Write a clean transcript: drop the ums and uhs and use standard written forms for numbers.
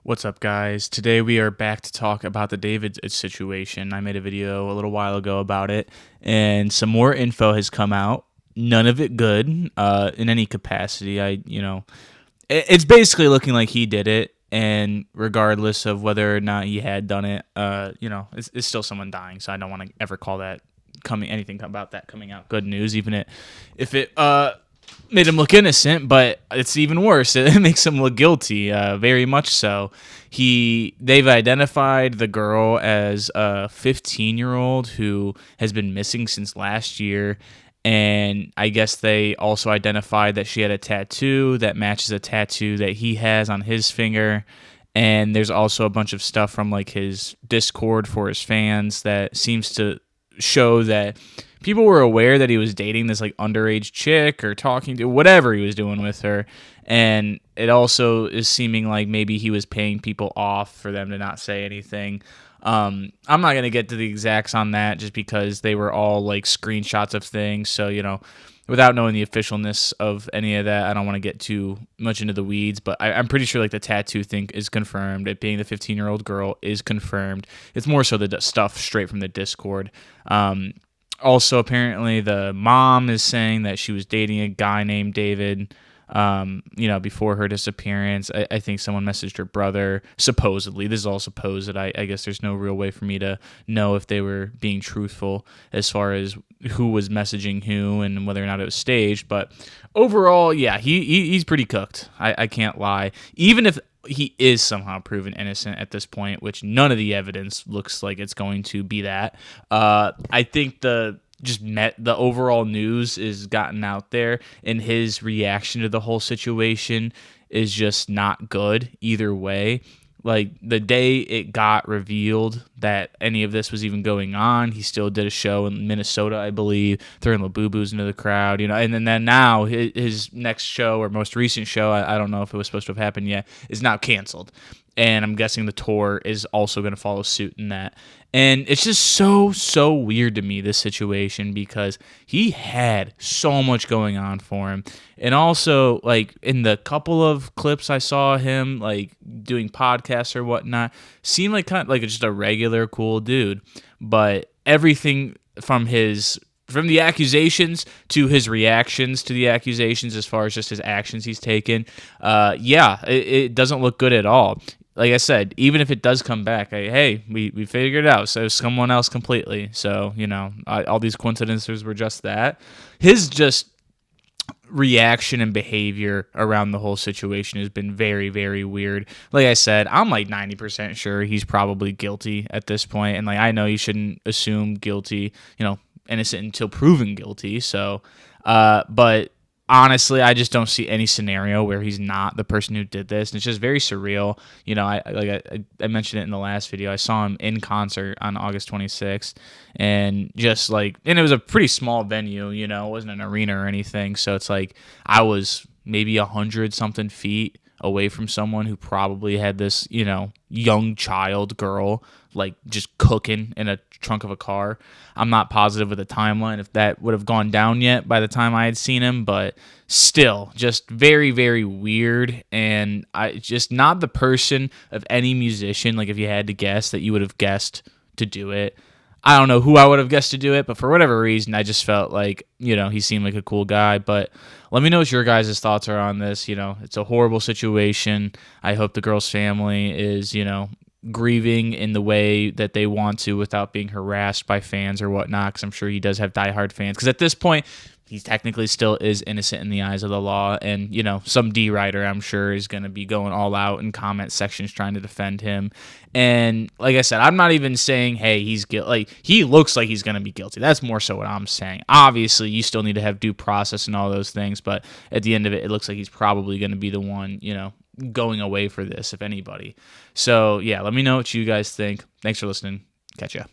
What's up, guys? Today we are back to talk about the David situation. I made a video a little while ago about it, and some more info has come out. None of it good in any capacity. It's basically looking like he did it, and regardless of whether or not he had done it, it's still someone dying. So I don't want to ever call that coming anything about that coming out good news, even if it made him look innocent, but it's even worse. It makes him look guilty, very much so. They've identified the girl as a 15-year-old who has been missing since last year, and I guess they also identified that she had a tattoo that matches a tattoo that he has on his finger. And there's also a bunch of stuff from like his Discord for his fans that seems to show that people were aware that he was dating this like underage chick or talking to whatever he was doing with her. And it also is seeming like maybe he was paying people off for them to not say anything. I'm not going to get to the exacts on that just because they were all like screenshots of things. So, without knowing the officialness of any of that, I don't want to get too much into the weeds, but I'm pretty sure like the tattoo thing is confirmed. It being the 15-year-old girl is confirmed. It's more so the stuff straight from the Discord. Also, apparently, the mom is saying that she was dating a guy named David, before her disappearance. I think someone messaged her brother, supposedly. This is all supposed. I guess there's no real way for me to know if they were being truthful as far as who was messaging who and whether or not it was staged. But overall, yeah, he's pretty cooked. I can't lie. Even if he is somehow proven innocent at this point, which none of the evidence looks like it's going to be that. I think the overall news is gotten out there, and his reaction to the whole situation is just not good either way. Like the day it got revealed that any of this was even going on, he still did a show in Minnesota, I believe, throwing Labubus into the crowd, and then now his next show or most recent show, I don't know if it was supposed to have happened yet, is now canceled. And I'm guessing the tour is also going to follow suit in that. And it's just so weird to me, this situation, because he had so much going on for him. And also, like, in the couple of clips I saw him, like, doing podcasts or whatnot, seemed like kind of like just a regular cool dude. But everything from the accusations to his reactions to the accusations, as far as just his actions he's taken, it doesn't look good at all. Like I said, even if it does come back, we figured it out. So someone else completely. So, all these coincidences were just that. His just reaction and behavior around the whole situation has been very, very weird. Like I said, I'm like 90% sure he's probably guilty at this point. And like, I know you shouldn't assume guilty, innocent until proven guilty. So, but honestly, I just don't see any scenario where he's not the person who did this. And it's just very surreal. I mentioned it in the last video. I saw him in concert on August 26th, and and it was a pretty small venue. It wasn't an arena or anything. So it's like I was maybe 100 something feet away from someone who probably had this, young child girl like just cooking in a trunk of a car. I'm not positive with the timeline if that would have gone down yet by the time I had seen him, but still just very, very weird. And I just not the person of any musician, like if you had to guess, that you would have guessed to do it. I don't know who I would have guessed to do it, but for whatever reason, I just felt like, he seemed like a cool guy. But let me know what your guys' thoughts are on this. It's a horrible situation. I hope the girl's family is, grieving in the way that they want to without being harassed by fans or whatnot, because I'm sure he does have diehard fans. Because at this point, he technically still is innocent in the eyes of the law. And, some D writer, I'm sure, is going to be going all out in comment sections trying to defend him. And like I said, I'm not even saying, hey, he's guilty. Like, he looks like he's going to be guilty. That's more so what I'm saying. Obviously, you still need to have due process and all those things. But at the end of it, it looks like he's probably going to be the one, going away for this, if anybody. So, yeah, let me know what you guys think. Thanks for listening. Catch ya.